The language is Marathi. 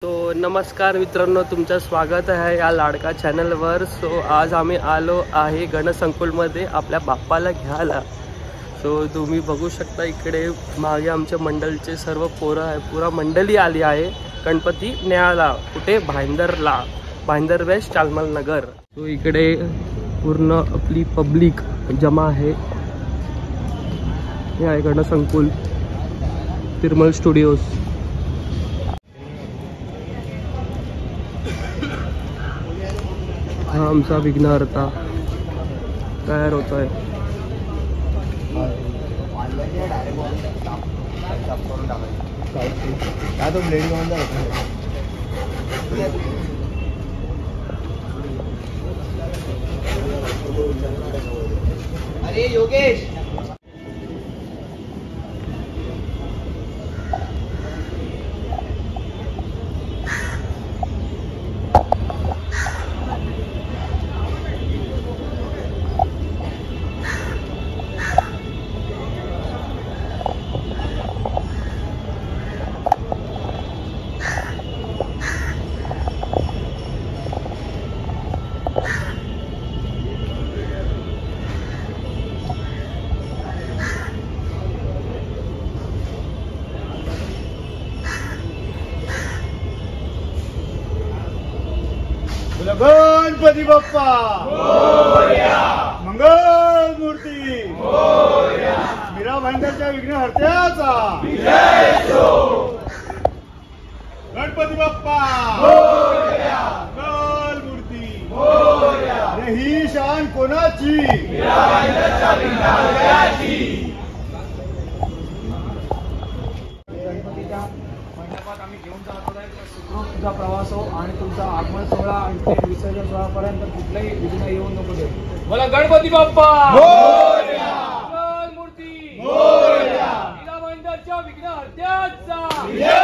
तो नमस्कार मित्रांनो, तुमचं स्वागत आहे या लाडका चॅनलवर। सो आज आम्ही आलो आहे गणसंकुलमध्ये आपल्या बाप्पाला घ्यायला। सो तुम्ही बघू शकता इकडे मागे आमच्या मंडळचे सर्व पोरं आहे, पुरा मंडळी आली आहे गणपती न्यायला। कुठे? भाईंदरला, भाईंदर वेस्ट, चालमल नगर। तो इकडे पूर्ण आपली पब्लिक जमा आहे। हे आहे गणसंकुल, तिरुमल स्टुडिओज। हा आमचा विघ्नहर्ता तयार होत आहे। अरे योगेश, गणपती बाप्पा मोरया, मंगल मूर्ती मोरया, मीरा भाईंदरच्या विघ्नहर्त्याचा विजय असो। गणपती बाप्पा मोरया, मंगल मूर्ती मोरया, ही शान कोणाची? मीरा भाईंदरच्या विघ्नहर्त्याची। गणपतीच्या मंडपात आम्ही घेऊन जात आहे। सुखरूप तुझा प्रवास हो आणि तुमचा आगमन सोहळा आणि ते विसर्जन सोहळापर्यंत कुठलाही विघ्न येऊ नको दे। मला गणपती बाप्पा मोरया, मंगल मूर्ती मोरया, मीरा भाईंदरच्या विघ्नहर्त्याचा विजय